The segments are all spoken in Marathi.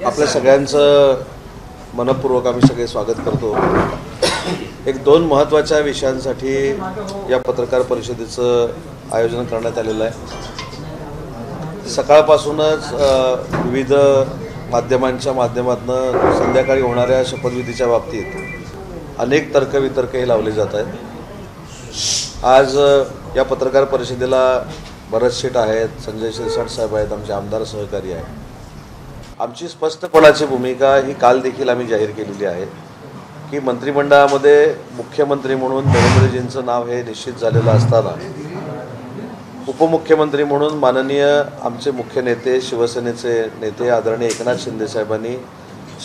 आपल्या सगळ्यांचं मनपूर्वक आम्ही सगळे स्वागत करतो। एक दोन महत्त्वाच्या विषयांसाठी या पत्रकार परिषदेचं आयोजन करण्यात आलेलं आहे। सकाळपासूनच विविध माध्यमांच्या माध्यमातून संध्याकाळी होणाऱ्या शपथविधीच्या बाबतीत अनेक तर्कवितर्क हे लावले जात आहेत। आज या पत्रकार परिषदेला भरत शेठ आहेत, संजय शिरसाट साहेब आहेत, आमचे आमदार सहकारी आहेत। आमची स्पष्टपणाची भूमिका ही काल देखील आम्ही जाहीर केलेली आहे की मंत्रिमंडळामध्ये मुख्यमंत्री म्हणून देवेंद्रजींचं नाव हे निश्चित झालेलं असताना उपमुख्यमंत्री म्हणून माननीय आमचे मुख्य नेते शिवसेनेचे नेते आदरणीय एकनाथ शिंदे साहेबांनी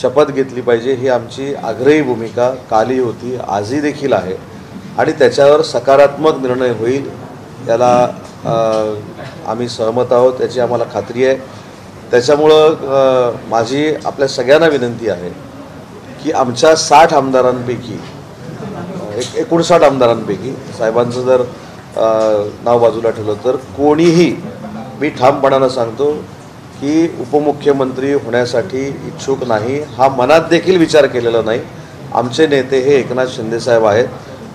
शपथ घेतली पाहिजे ही आमची आग्रही भूमिका कालही होती, आजही देखील आहे आणि त्याच्यावर सकारात्मक निर्णय होईल याला आम्ही सहमत आहोत, याची आम्हाला खात्री आहे। त्याच्यामुळं माझी आपल्या सगळ्यांना विनंती आहे की आमच्या 60 आमदारांपैकी 59 आमदारांपैकी साहेबांचं जर नाव बाजूला ठेवलं तर कोणीही, मी ठामपणानं सांगतो की उपमुख्यमंत्री होण्यासाठी इच्छुक नाही, हा मनात देखील विचार केलेला नाही। आमचे नेते हे एकनाथ शिंदे साहेब आहेत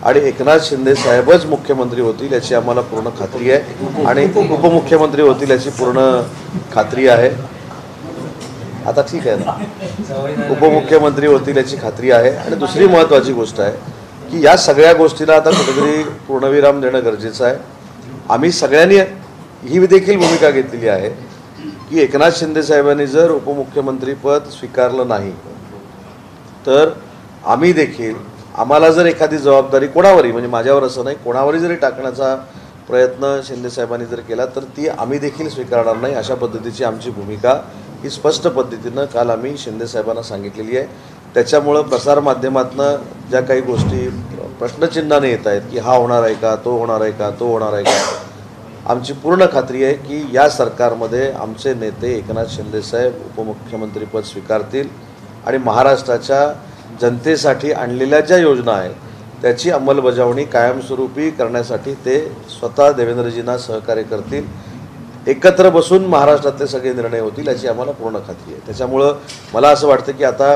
आणि एकनाथ शिंदे साहेबच मुख्यमंत्री होतील याची आम्हाला पूर्ण खात्री आहे आणि उपमुख्यमंत्री होतील याची पूर्ण खात्री आहे। आता ठीक आहे ना, उपमुख्यमंत्री होतील याची खात्री आहे। आणि दुसरी महत्त्वाची गोष्ट आहे की या सगळ्या गोष्टीला आता कुठेतरी पूर्णविराम देणं गरजेचं आहे। आम्ही सगळ्यांनी ही देखील भूमिका घेतलेली आहे की एकनाथ शिंदे साहेबांनी जर उपमुख्यमंत्रीपद स्वीकारलं नाही तर आम्ही देखील, आम्हाला जर एखादी जबाबदारी कोणावरही, म्हणजे माझ्यावर असं नाही, कोणावरही जरी टाकण्याचा प्रयत्न शिंदे साहेबांनी जर केला तर ती आम्ही देखील स्वीकारणार नाही। अशा पद्धतीची आमची भूमिका ही स्पष्ट पद्धतीनं काल आम्ही शिंदे साहेबांना सांगितलेली आहे। त्याच्यामुळं प्रसारमाध्यमातनं ज्या काही गोष्टी प्रश्नचिन्हाने येत आहेत की हा होणार आहे का, तो होणार आहे का, तो होणार आहे का, आमची पूर्ण खात्री आहे की या सरकारमध्ये आमचे नेते एकनाथ शिंदे साहेब उपमुख्यमंत्रीपद स्वीकारतील आणि महाराष्ट्राच्या जनतेसाठी आणलेल्या ज्या योजना आहेत त्याची अंमलबजावणी कायमस्वरूपी करण्यासाठी ते स्वतः देवेंद्रजींना सहकार्य करतील। एकत्र बसून महाराष्ट्रातले सगळे निर्णय होतील याची आम्हाला पूर्ण खात्री आहे। त्याच्यामुळं मला असं वाटतं की आता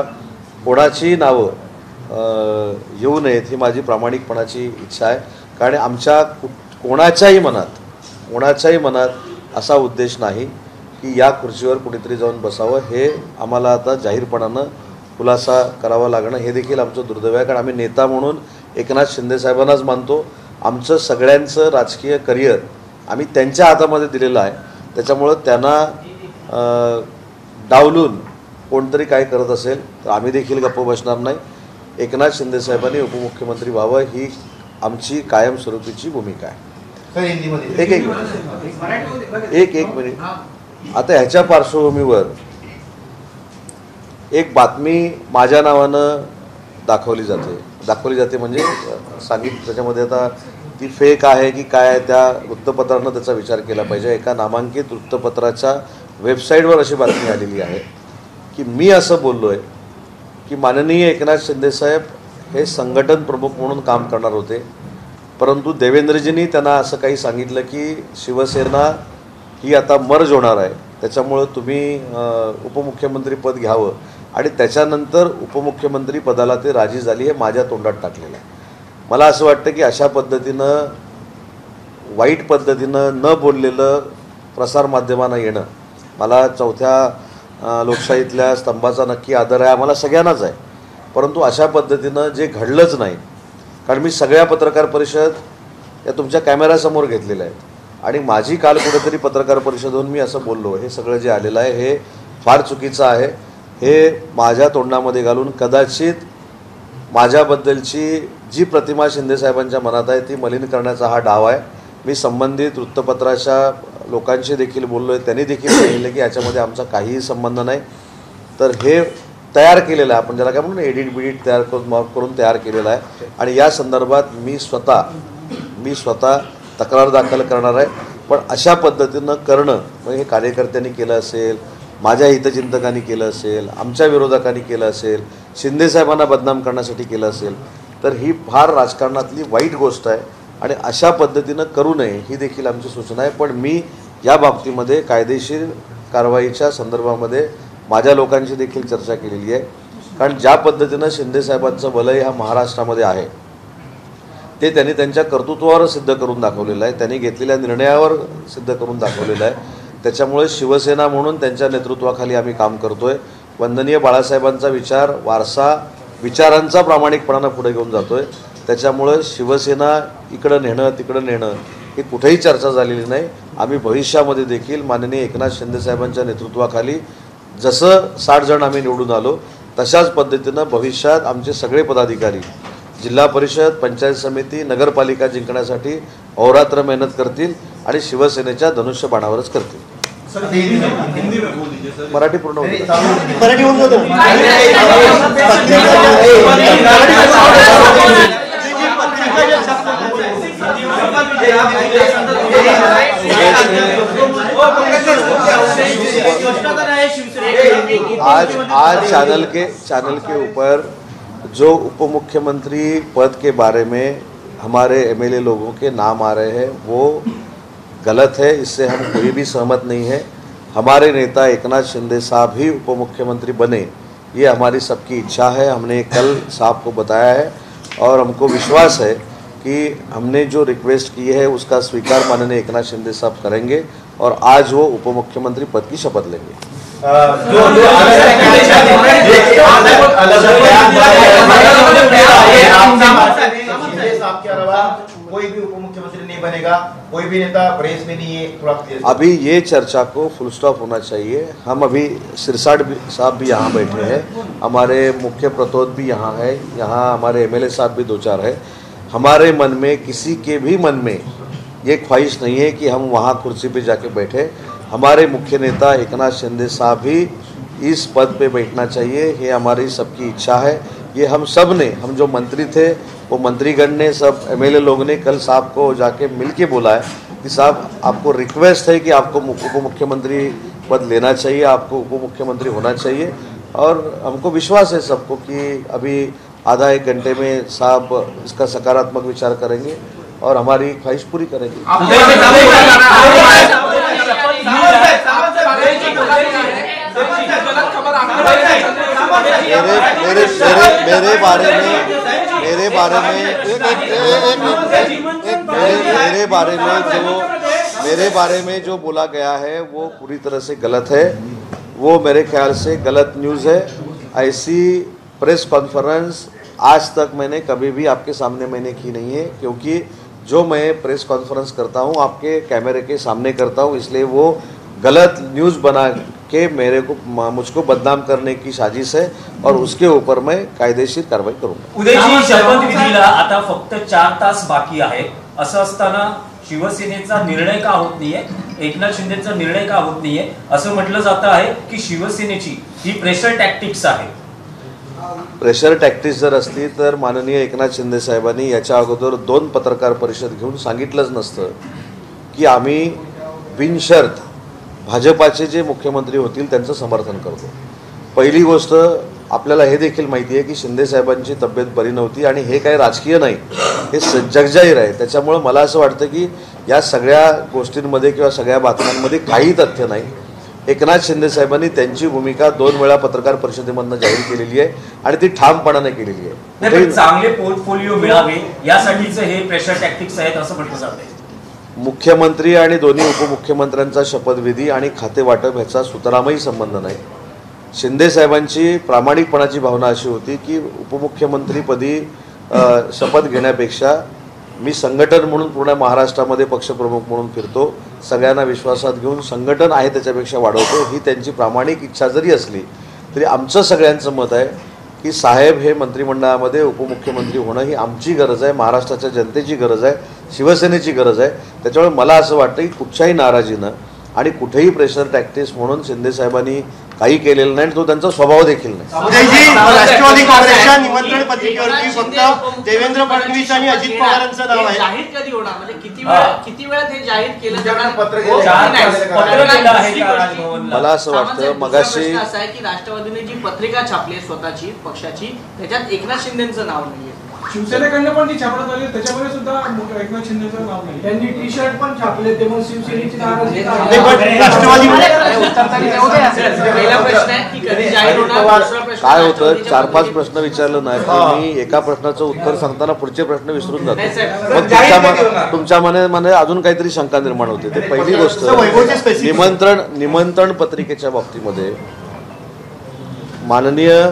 कोणाची नावं येऊ नयेत ही माझी प्रामाणिकपणाची इच्छा आहे, कारण आमच्या कोणाच्याही मनात असा उद्देश नाही की या खुर्चीवर कुणीतरी जाऊन बसावं, हे आम्हाला आता जाहीरपणानं खुलासा करावा लागणं हे देखील आमचं दुर्दैव आहे। कारण आम्ही नेता म्हणून एकनाथ शिंदे साहेबांनाच मानतो, आमचं सगळ्यांचं राजकीय करिअर आम्ही त्यांच्या हातामध्ये दिलेलं आहे। त्याच्यामुळं त्यांना डावलून कोणतरी काय करत असेल तर आम्ही देखील गप्प बसणार नाही। एकनाथ शिंदे साहेबांनी उपमुख्यमंत्री व्हावं ही आमची कायमस्वरूपीची भूमिका आहे। एक मिनिट आता ह्याच्या पार्श्वभूमीवर एक बातमी माझ्या नावानं दाखवली जाते म्हणजे सांगितलं, त्याच्यामध्ये आता ती फेक आहे की काय आहे त्या वृत्तपत्रानं त्याचा विचार केला पाहिजे। एका नामांकित वृत्तपत्राच्या वेबसाईटवर अशी बातमी आलेली आहे की मी असं बोललो आहे की माननीय एकनाथ शिंदे साहेब हे संघटन प्रमुख म्हणून काम करणार होते, परंतु देवेंद्रजींनी त्यांना असं काही सांगितलं की शिवसेना ही आता मर्ज होणार आहे, त्याच्यामुळं तुम्ही उपमुख्यमंत्रीपद घ्यावं आणि त्याच्यानंतर उपमुख्यमंत्री पदाला ते राजी झाली, हे माझ्या तोंडात टाकलेलं आहे। मला असं वाटतं की अशा पद्धतीनं वाईट पद्धतीनं न बोललेलं प्रसारमाध्यमांना येणं, मला चौथ्या लोकशाहीतल्या स्तंभाचा नक्की आदर आहे, आम्हाला सगळ्यांनाच आहे, परंतु अशा पद्धतीनं जे घडलंच नाही, कारण मी सगळ्या पत्रकार परिषद या तुमच्या कॅमेऱ्यासमोर घेतलेल्या आहेत आणि माझी काल कुठेतरी पत्रकार परिषद होऊन मी असं बोललो, हे सगळं जे आलेलं आहे हे फार चुकीचं आहे। हे माझ्या तोंडामध्ये घालून कदाचित माझ्याबद्दलची जी प्रतिमा शिंदे साहेबांच्या मनात आहे ती मलिन करण्याचा हा डाव आहे। मी संबंधित वृत्तपत्राच्या लोकांशी देखील बोललो आहे, त्यांनी देखील सांगितलं की याच्यामध्ये आमचा काहीही संबंध नाही। तर हे तयार केलेलं आहे, आपण ज्याला काय म्हणून एडिट तयार करून तयार केलेलं आहे आणि या संदर्भात मी स्वतः तक्रार दाखल करणार आहे। पण अशा पद्धतीनं करणं म्हणजे हे कार्यकर्त्यांनी केलं असेल, माझ्या हितचिंतकांनी केलं असेल, आमच्या विरोधकांनी केलं असेल, शिंदे साहेबांना बदनाम करण्यासाठी केलं असेल तर ही फार राजकारणातली वाईट गोष्ट आहे आणि अशा पद्धतीनं करू नये ही देखील आमची सूचना आहे। पण मी या बाबतीमध्ये कायदेशीर कारवाईच्या संदर्भामध्ये माझ्या लोकांशी देखील चर्चा केलेली आहे. कारण ज्या पद्धतीनं शिंदेसाहेबांचं वलय ह्या महाराष्ट्रामध्ये आहे ते त्यांनी त्यांच्या कर्तृत्वावर सिद्ध करून दाखवलेलं आहे, त्यांनी घेतलेल्या निर्णयावर सिद्ध करून दाखवलेलं आहे. त्याच्यामुळे शिवसेना म्हणून त्यांच्या नेतृत्वाखाली आम्ही काम करतोय. वंदनीय बाळासाहेबांचा विचार वारसा विचारांचा प्रामाणिकपणानं पुढे घेऊन जातोय. त्याच्यामुळं शिवसेना इकडं नेणं तिकडं नेणं ही कुठेही चर्चा झालेली नाही. आम्ही भविष्यामध्ये देखील माननीय एकनाथ शिंदेसाहेबांच्या नेतृत्वाखाली जसं 60 जण आम्ही निवडून आलो तशाच पद्धतीनं भविष्यात आमचे सगळे पदाधिकारी जिल्हा परिषद, पंचायत समिती, नगरपालिका जिंकण्यासाठी अहोरात्र मेहनत करतील आणि शिवसेनेच्या धनुष्यबाणावरच करतील. मराठी पूर्ण होती. आज चैनल के ऊपर जो उप मुख्यमंत्री पद के बारे में हमारे एमएलए लोगों के नाम आ रहे हैं वो गलत है. इससे हम कोई भी सहमत नहीं है. हमारे नेता एकनाथ शिंदे साहब ही उप मुख्यमंत्री बने, ये हमारी सबकी इच्छा है. हमने कल साहब को बताया है और हमको विश्वास है कि हमने जो रिक्वेस्ट की है उसका स्वीकार माननीय एकनाथ शिंदे साहब करेंगे और आज वो उप मुख्यमंत्री पद की शपथ लेंगे. कोई भी उप मुख्यमंत्री नहीं बनेगा, कोई भी नेता प्रेस में नहीं है. अभी ये चर्चा को फुल स्टॉप होना चाहिए. हम अभी सिरसाट साहब भी यहाँ बैठे हैं, हमारे मुख्य प्रतोद भी यहाँ है, यहाँ हमारे एमएलए साहब भी 2-4 है. हमारे मन में किसी के भी मन में ये ख्वाहिश नहीं है कि हम वहाँ कुर्सी पे जाके बैठे. हमारे मुख्य नेता एकनाथ शिंदे साहब ही इस पद पे बैठना चाहिए, ये हमारी सबकी इच्छा है. ये हम सब ने, हम जो मंत्री थे वो मंत्रीगण ने, सब एमएलए लोग ने कल साहब को जाके मिल के बोला है कि साहब आपको रिक्वेस्ट है कि आपको उप मुख्यमंत्री पद लेना चाहिए, आपको उप मुख्यमंत्री होना चाहिए. और हमको विश्वास है सबको कि अभी आधा एक घंटे में साहब इसका सकारात्मक विचार करेंगे और हमारी ख्वाहिश पूरी करेंगे. मेरे बारे में जो बोला गया है वो पूरी तरह से गलत है. वो मेरे ख्याल से गलत न्यूज़ है. ऐसी प्रेस कॉन्फ्रेंस आज तक मैंने कभी भी आपके सामने मैंने की नहीं है, क्योंकि जो मैं प्रेस कॉन्फ्रेंस करता हूँ आपके कैमरे के सामने करता हूँ, इसलिए वो गलत न्यूज़ बना के मुझको बदनाम करने की साजिश है और उसके ऊपर मैं कायदेशीर कारवाई करूँगा. उद्याची शपथविधीला आता फक्त 4 तास बाकी आहे. असं असताना शिवसेनेचा निर्णय का होत नाहीये, एकनाथ शिंदेचा निर्णय का होत नाहीये असं म्हटलं जातं आहे की शिवसेनेची ही प्रेशर टॅक्टिक्स आहे. प्रेशर टॅक्टिक्स जर असली तर माननीय एकनाथ शिंदे साहेबांनी याच्या अगोदर 2 पत्रकार परिषद घेऊन सांगितलंच नसतं की आम्ही बिनशर्त भाजपाचे जे मुख्यमंत्री होतील त्यांचं समर्थन करतो. पहिली गोष्ट आपल्याला हे देखील माहिती आहे की शिंदे साहेबांची तब्येत बरी नव्हती आणि हे काही राजकीय नाही, हे जगजाहीर आहे. त्याच्यामुळे मला असं वाटतं की या सगळ्या गोष्टींमध्ये किंवा सगळ्या बातम्यांमध्ये काही तथ्य नाही. एकनाथ शिंदे साहेबांनी त्यांची भूमिका 2 वेळा पत्रकार परिषदेमधून जाहीर केलेली आहे आणि ती ठामपणाने केलेली आहे. चांगले पोर्टफोलिओ मिळावे यासाठीच हे प्रेशर टॅक्टिक्स आहेत असं म्हटलं जातंय. मुख्यमंत्री आणि दोन्ही उपमुख्यमंत्र्यांचा शपथविधी आणि खाते वाटप ह्याचा सुतरामही संबंध नाही. शिंदे साहेबांची प्रामाणिकपणाची भावना अशी होती की उपमुख्यमंत्रीपदी शपथ घेण्यापेक्षा मी संघटन म्हणून पूर्ण महाराष्ट्रामध्ये पक्षप्रमुख म्हणून फिरतो, सगळ्यांना विश्वासात घेऊन संघटन आहे त्याच्यापेक्षा वाढवतो. ही त्यांची प्रामाणिक इच्छा जरी असली तरी आमचं सगळ्यांचं मत आहे की साहेब हे मंत्रिमंडळामध्ये उपमुख्यमंत्री होणं ही आमची गरज आहे, महाराष्ट्राच्या जनतेची गरज आहे, शिवसेनेची गरज आहे. त्याच्यामुळे मला असं वाटतं की कुठच्याही नाराजीनं आणि कुठेही प्रेशर टॅक्टिक्स म्हणून शिंदे साहेबांनी काही केलेलं नाही, तो त्यांचा स्वभाव देखील नाही. राष्ट्रवादी काँग्रेसच्या निमंत्रण पत्रिकेवरती फक्त देवेंद्र फडणवीस आणि अजित पवारांचं नाव आहे. जाहीर कधी होणार, म्हणजे किती वेळात हे जाहीर केलं जाणार? मला असं वाटतं मगाशी असं आहे की राष्ट्रवादीने जी पत्रिका छापली आहे स्वतःची पक्षाची, त्याच्यात एकनाथ शिंदेचं नाव नाहीये. शिवसेनेकडनं पण ती छापण्यात आली त्याच्यामध्ये सुद्धा एकनाथ शिंदेचं नाव नाही. त्यांनी टी शर्ट पण छापले ते मग शिवसेनेची नाराजी नाही, पण राष्ट्रवादी उत्तर तरी देऊ द्या. पहिला प्रश्न आहे की कधी जाहीर होणार, दुसरा प्रश्न काय होतं, राष्ट्रवादीच्या 4-5 प्रश्न विचारलं नाही तर मी एका प्रश्नाचं उत्तर सांगताना पुढचे प्रश्न विसरून जातो. नाही, साहेब. मग तुमच्या मनामध्ये अजून काहीतरी शंका निर्माण होते. ते पहिली गोष्ट, वैभवचे specific. निमंत्रण पत्रिकेच्या बाबतीमध्ये माननीय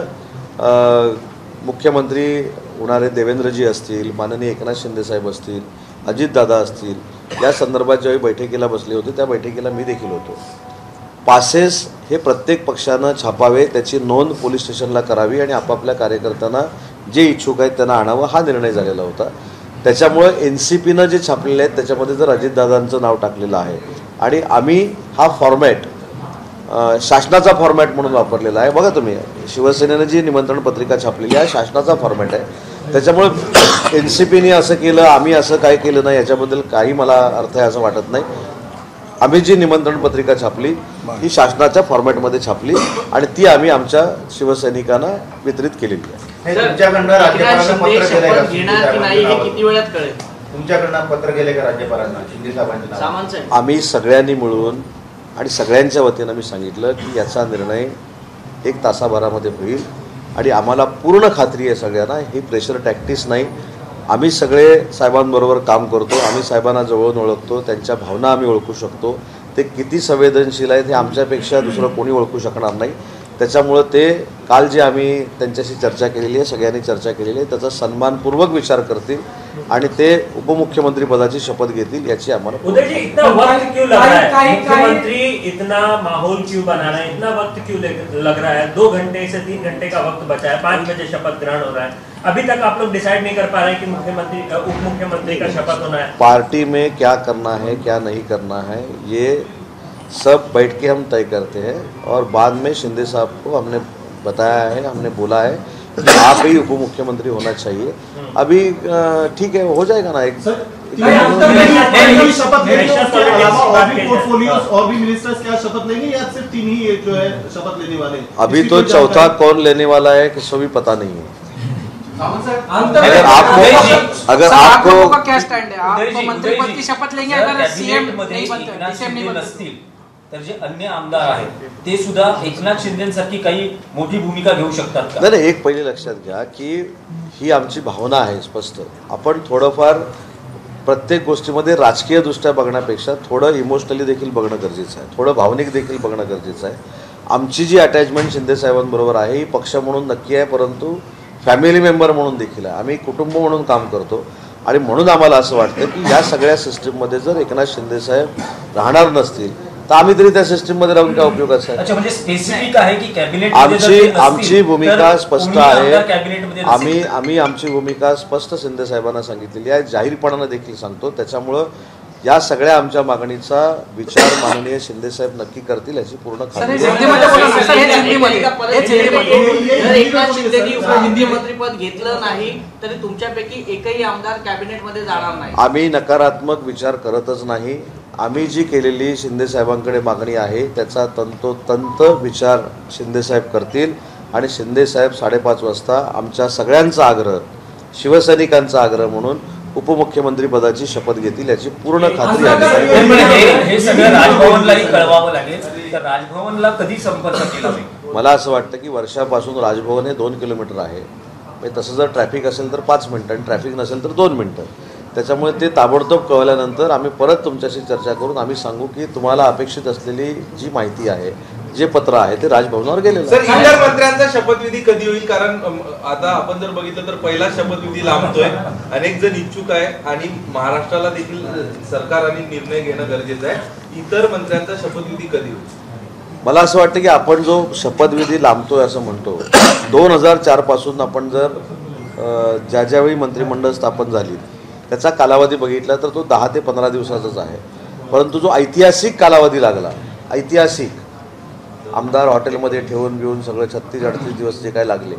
मुख्यमंत्री होणारे देवेंद्रजी असतील, माननीय एकनाथ शिंदे साहेब असतील, अजितदादा असतील, या संदर्भात ज्यावेळी बैठकीला बसले होते त्या बैठकीला मी देखील होतो. पासेस हे प्रत्येक पक्षानं छापावे, त्याची नोंद पोलीस स्टेशनला करावी आणि आपापल्या कार्यकर्त्यांना जे इच्छुक आहेत त्यांना आणावं, हा निर्णय झालेला होता. त्याच्यामुळं NCPनं जे छापलेले आहेत त्याच्यामध्ये जर अजितदादांचं नाव टाकलेलं आहे आणि आम्ही हा फॉर्मॅट शासनाचा फॉर्मॅट म्हणून वापरलेला आहे. बघा तुम्ही, शिवसेनेनं जी निमंत्रण पत्रिका छापलेली आहे शासनाचा फॉर्मॅट आहे. त्याच्यामुळं NCPने असं केलं, आम्ही असं काय केलं नाही, याच्याबद्दल काही मला अर्थ आहे असं वाटत नाही. आम्ही जी निमंत्रण पत्रिका छापली ही शासनाच्या फॉर्मॅटमध्ये छापली आणि ती आम्ही आमच्या शिवसैनिकांना वितरित केलेली आहे. तुमच्याकडनं राज्यपालांना पत्र गेलंय का घेणार की नाही हे किती वेळात कळेल? तुमच्याकडनं पत्र गेले का राज्यपालांना शिंदे साहेबांच्या नावावर? सामंत साहेब, आम्ही सगळ्यांनी मिळून आणि सगळ्यांच्या वतीनं मी सांगितलं की याचा निर्णय 1 तासाभरामध्ये होईल आणि आम्हाला पूर्ण खात्री आहे सगळ्यांना, ही प्रेशर टॅक्टिस नाही. आम्ही सगळे साहेबांबरोबर काम करतो, आम्ही साहेबांना जवळून ओळखतो, त्यांच्या भावना आम्ही ओळखू शकतो. ते किती संवेदनशील आहेत हे आमच्यापेक्षा दुसरं कोणी ओळखू शकणार नाही. त्याच्यामुळं ते काल जे आम्ही त्यांच्याशी चर्चा केलेली आहे, सगळ्यांनी चर्चा केलेली आहे, त्याचा सन्मानपूर्वक विचार करतील आणि ते उपमुख्यमंत्री पदाची शपथ घेतील याची आम्हाला उदय जी, इतना वक्त क्यों लग रहा है? मुख्यमंत्री इतना माहौल क्यों बनाना है, इतना वक्त क्यों लग रहा है? 2 घंटे से 3 घंटे का वक्त बचा है, 5 बजे शपथ ग्रहण हो रहा है, अभी तक आप लोग डिसाइड नहीं कर पा रहे कि मुख्यमंत्री उप मुख्यमंत्री का शपथ होना है? पार्टी में क्या करना है क्या नहीं करना है ये सब बैठ के हम तय करते हैं और बाद में शिंदे साहब को हमने बताया है, हमने बोला है कि आप ही उप मुख्यमंत्री होना चाहिए. अभी ठीक है, हो जाएगा ना. एक शपथ लेंगे उसके अलावा और भी पोर्टफोलियोज और भी मिनिस्टर्स क्या शपथ लेंगे या सिर्फ 3 ही जो है शपथ लेने वाले हैं? अभी तो चौथा कौन लेने वाला है किसी को भी पता नहीं है. अगर आपको का क्या स्टैंड है? आप उदय जी, मंत्री पद की शपथ लेंगे अगर सीएम कॅबिनेटमध्ये नहीं बनते, एकनाथ सीएम नहीं शिंदे बनते? नसतील तर जे अन्य आमदार आहेत ते सुद्धा एकनाथ शिंदेसारखी काही मोठी भूमिका घेऊ शकतात का? नाही, एक पहिले लक्षात घ्या की ही आमची भावना आहे स्पष्ट. आपण थोडंफार प्रत्येक गोष्टीमध्ये राजकीय दृष्ट्या बघण्यापेक्षा थोडं इमोशनली देखील बघणं गरजेचं आहे, थोडं भावनिक देखील बघणं गरजेचं आहे. आमची जी अटॅचमेंट शिंदे साहेबांबरोबर आहे ही पक्ष म्हणून नक्की आहे, परंतु फॅमिली मेंबर म्हणून देखील आहे. आम्ही कुटुंब म्हणून काम करतो आणि म्हणून आम्हाला असं वाटतं की या सगळ्या सिस्टीममध्ये जर एकनाथ शिंदे साहेब राहणार नसतील तर आम्ही तरी त्या सिस्टीममध्ये राहून काय उपयोगाचं आहे. अच्छा, म्हणजे स्पेसिफिक आहे की कॅबिनेट आमची भूमिका स्पष्ट आहे. कॅबिनेटमध्ये आमची भूमिका स्पष्ट शिंदे साहेबांना सांगितलेली आहे, जाहीरपणानं देखील सांगतो. त्याच्यामुळं या सगळ्या आमच्या मागणीचा विचार माननीय शिंदे साहेब नक्की करतील याची पूर्ण खात्री आहे. जर एकनाथ शिंदेनी उपमुख्यमंत्री पद घेतलं नाही तरी तुमच्यापैकी एकही आमदार कॅबिनेट मध्ये जाणार नाही. आम्ही नकारात्मक विचार करतच नाही. आम्ही जी केलेली शिंदे साहेबांकडे मागणी आहे त्याचा तंतोतंत विचार शिंदे साहेब करतील आणि शिंदे साहेब 5:30 वाजता आमच्या सगळ्यांचा आग्रह, शिवसैनिकांचा आग्रह म्हणून उपमुख्यमंत्री पदाची शपथ घेतील याची पूर्ण खात्री आहे. हे सगळं राजभवनलाही कळवावं लागेल, तर राजभवनला कधी संपर्क केला जाईल? मला असं वाटतं की वर्षापासून राजभवन हे 2 किलोमीटर आहे. म्हणजे तसं जर ट्रॅफिक असेल तर 5 मिनिटं आणि ट्रॅफिक नसेल तर 2 मिनिटं. त्याच्यामुळे ते ताबडतोब कळल्यानंतर आम्ही परत तुमच्याशी चर्चा करून आम्ही सांगू की तुम्हाला अपेक्षित असलेली जी माहिती आहे, जे पत्र आहे ते राजभवनावर गेलेलं सर. इतर मंत्र्यांचा शपथविधी कधी होईल? कारण आता आपण जर बघितलं तर पहिला शपथविधी लांबतोय, अनेक जण इच्छुक आहे आणि महाराष्ट्राला देखील सरकारने निर्णय घेणं गरजेचं आहे. इतर मंत्र्यांचा शपथविधी कधी होईल? मला असं वाटतं की आपण जो शपथविधी लांबतोय असं म्हणतो, 2004 पासून आपण जर ज्यावेळी मंत्रिमंडळ स्थापन झाली त्याचा कालावधी बघितला तर तो 10 ते 15 दिवसाचाच आहे. परंतु जो ऐतिहासिक कालावधी लागला, ऐतिहासिक आमदार हॉटेलमध्ये ठेवून घेऊन सगळं 36-38 दिवस जे काय लागले,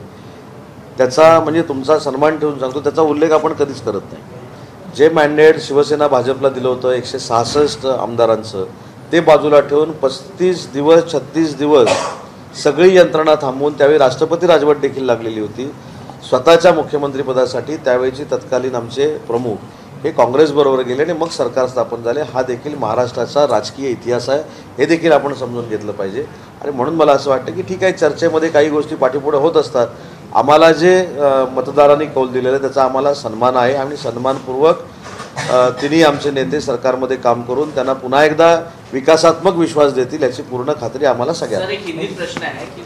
त्याचा म्हणजे तुमचा सन्मान ठेवून सांगतो त्याचा उल्लेख आपण कधीच करत नाही. जे मॅन्डेट शिवसेना भाजपला दिलं होतं 166 आमदारांचं, ते बाजूला ठेवून 35 दिवस 36 दिवस सगळी यंत्रणा थांबवून त्यावेळी राष्ट्रपती राजवट देखील लागलेली होती. स्वतःच्या मुख्यमंत्रीपदासाठी त्यावेळेची तत्कालीन आमचे प्रमुख हे काँग्रेसबरोबर गेले आणि मग सरकार स्थापन झाले. हा देखील महाराष्ट्राचा राजकीय इतिहास आहे, हे देखील आपण समजून घेतलं पाहिजे. आणि म्हणून मला असं वाटतं की ठीक आहे, चर्चेमध्ये काही गोष्टी पाठीपुढे होत असतात. आम्हाला जे मतदारांनी कौल दिलेलं आहे त्याचा आम्हाला सन्मान आहे आणि सन्मानपूर्वक तिन्ही आमचे नेते सरकारमध्ये काम करून त्यांना पुन्हा एकदा विकासात्मक विश्वास देतील याची पूर्ण खात्री आम्हाला सगळ्यांना. सर, एक हिंदी प्रश्न है कि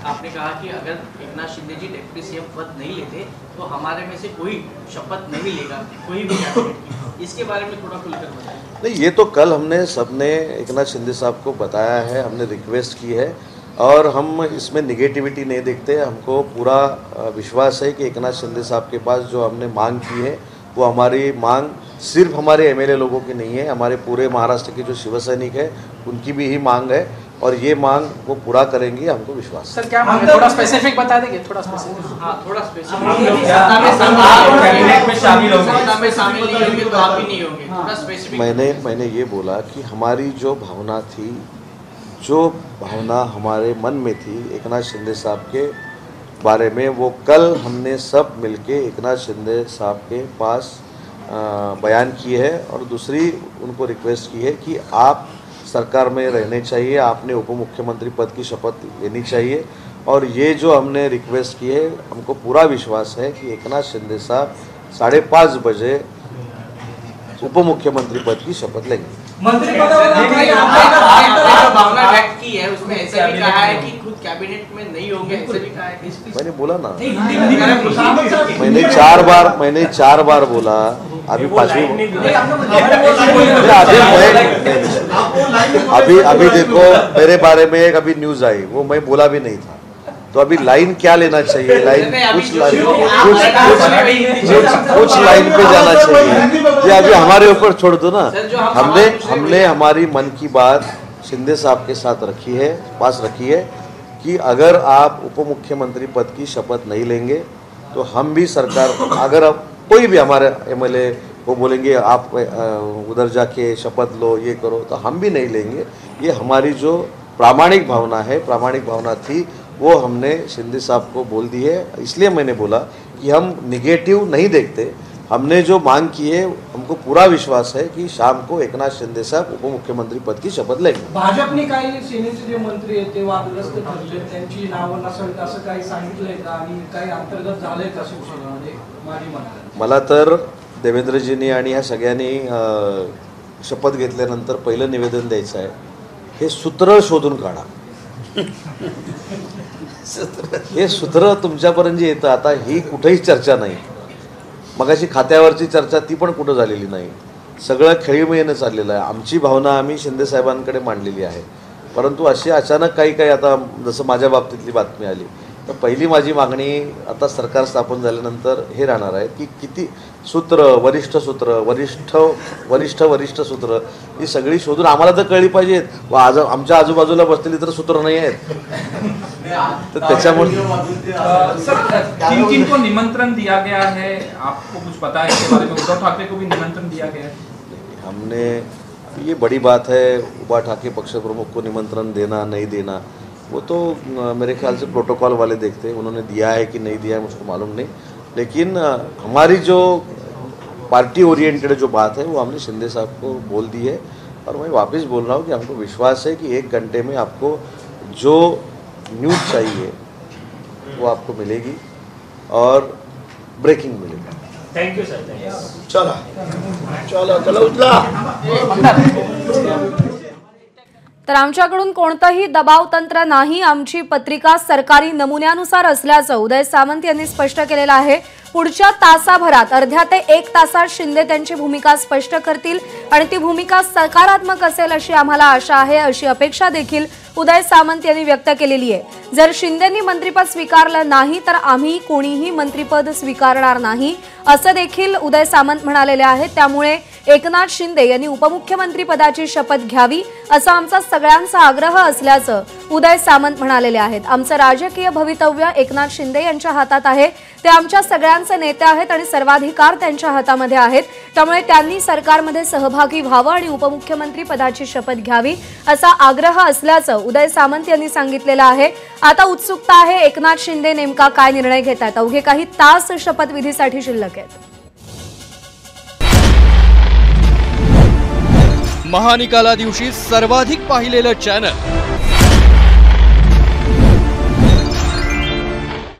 आपने कहा कि अगर एकनाथ शिंदे जी डिप्टी सीएम पद नहीं लेते तो हमारे में से कोई शपथ नहीं लेगा, कोई भी कैबिनेट की. इसके बारे में थोड़ा खुलकर बताएं. नहीं, ये तो कल हमने सबने एकनाथ शिंदे साहब को बताया है, हमने रिक्वेस्ट की है और हम इसमें निगेटिविटी नहीं देखते. हमको पूरा विश्वास है कि एकनाथ शिंदे साहब के पास जो हमने मांग की है वो हमारी मांग सिर्फ हमारे एमएलए लोगों की नहीं है, हमारे पूरे महाराष्ट्र के जो शिवसैनिक है उनकी भी ही मांग है और ये मांग वो पूरा करेंगे, हमको विश्वास है. सर क्या मांग है, थोड़ा स्पेसिफिक बता देंगे, थोड़ा स्पेसिफिक. हाँ, थोड़ा स्पेसिफिक. कैबिनेट में शामिल होंगे, सत्ता में शामिल नहीं होंगे तो आप भी नहीं होंगे. थोड़ा स्पेसिफिक. मैंने ये बोला कि हमारी जो भावना थी, जो भावना हमारे मन में थी एकनाथ शिंदे साहब के बारे में, वो कल हमने सब मिलके एकनाथ शिंदे साहब के पास बयान किए है और दूसरी उनको रिक्वेस्ट की है कि आप सरकार में रहने चाहिए, आपने उप मुख्यमंत्री पद की शपथ लेनी चाहिए. और ये जो हमने रिक्वेस्ट की है, हमको पूरा विश्वास है कि एकनाथ शिंदे साहब 5:30 बजे उप मुख्यमंत्री पद की शपथ लेंगे. भावना व्यक्त की है, उसमें ऐसा भी कहा है कि खुद कैबिनेट में नहीं होंगे, ऐसा भी कहा है. मैंने बोला ना, मैंने चार बार बोला. अभी पांचवी अभी देखो, मेरे बारे में एक अभी न्यूज आई, वो मैं बोला भी नहीं था. तो अभी लाइन क्या लेना चाहिए, लाइन कुछ लाइन पे जाना चाहिए, ये अभी हमारे ऊपर छोड़ दो ना. हमने हमारी मन की बात शिंदे साहब के साथ पास रखी है कि अगर आप उप मुख्यमंत्री पद की शपथ नहीं लेंगे तो हम भी सरकार, अगर अब कोई भी हमारे एमएलए वो बोलेंगे आप उधर जाके शपथ लो, ये करो, तो हम भी नहीं लेंगे. ये हमारी जो प्रामाणिक भावना थी वो हमने शिंदे साहब को बोल दी है. इसलिए मैंने बोला कि हम निगेटिव नहीं देखते. हमने जो मांग की है, हमको पूरा विश्वास है कि शाम को एकनाथ शिंदे साहब उपमुख्यमंत्री पद की शपथ लेंगे. भाजपने काही सेनेचे जे मंत्री आहेत ते वादग्रस्त ठरले, त्यांची नावं नसेल असं काही सांगितलंय का आणि काही अंतर्गत झालंय का शिवसेनेमध्ये माजी मंत्री? मला तर देवेंद्रजींनी आणि ह्या सगळ्यांनी शपथ घेतल्यानंतर पहिलं निवेदन द्यायचं आहे, हे सूत्र शोधून काढा. हे सूत्र तुमच्यापर्यंत जे येतं, आता ही कुठेही चर्चा नाही. मगाशी खात्यावरची चर्चा ती पण कुठं झालेली नाही. सगळं खेळीमेळीनं चाललेलं आहे. आमची भावना आम्ही शिंदे साहेबांकडे मांडलेली आहे. परंतु अशी अचानक काही आता जसं माझ्या बाबतीतली बातमी आली, तर पहिली माझी मागणी आता सरकार स्थापन झाल्यानंतर हे राहणार आहे की किती सूत्र, वरिष्ठ सूत्र ही सगळी शोधून आम्हाला तर कळली पाहिजेत. आज आमच्या आजूबाजूला बसलेली तर सूत्र नाही आहेत. तर त्याच्यामुळे किन को निमंत्रण दिया गया है, आपको कुछ पता है इसके बारे में? उद्धव ठाकरे को भी निमंत्रण दिया गया है. हमने, ये बड़ी बात है, उद्धव ठाकरे पक्ष प्रमुख को निमंत्रण देना नहीं देना, वो तो मेरे ख्याल से प्रोटोकॉल वाले देखते हैं. उन्होंने दिया है कि नहीं दिया है मुझको मालूम नहीं. लेकिन हमारी जो पार्टी ओरिएंटेड जो बात है वो हमने शिंदे साहब को बोल दी है. और मैं वापस बोल रहा हूँ कि हमको विश्वास है कि 1 घंटे में आपको जो न्यूज़ चाहिए वो आपको मिलेगी और ब्रेकिंग मिलेगी. Thank you sir. चला उचला. तर आमच्याकडून कोणतंही दबाव तंत्र नाही, आमची पत्रिका सरकारी नमुन्यानुसार असल्याचं उदय सामंत यांनी स्पष्ट केलेलं आहे. पुढच्या तासाभरात अर्ध्या ते 1 तासात शिंदे त्यांची भूमिका स्पष्ट करतील आणि ती भूमिका सकारात्मक असेल अशी आम्हाला आशा आहे, अशी अपेक्षा देखील उदय सामंत यांनी व्यक्त केलेली आहे. जर शिंदेंनी मंत्रिपद स्वीकारलं नाही तर आम्ही कोणीही मंत्रिपद स्वीकारणार नाही असं देखील उदय सामंत म्हणालेले आहेत. त्यामुळे एकनाथ शिंदे यांनी उपमुख्यमंत्री पदाची शपथ घ्यावी असा आमचा सगळ्यांचा आग्रह असल्याचं उदय सामंत म्हणालेले आहेत. आमचं राजकीय भवितव्य एकनाथ शिंदे यांच्या हातात आहे. ते आमच्या सगळ्यांचे नेते आहेत आणि सर्वाधिकार त्यांच्या हातामध्ये आहेत, त्यामुळे त्यांनी सरकारमध्ये सहभागी व्हावं आणि उपमुख्यमंत्री पदाची शपथ घ्यावी असा आग्रह असल्याचं उदय सामंत यांनी सांगितलेलं आहे। आता उत्सुकता आहे एकनाथ शिंदे नेमका काय निर्णय घेतात। अवघे काही तास शपथविधीसाठी शिल्लक आहेत। महानिकाला दिवशी सर्वाधिक पाहिलेलं चॅनल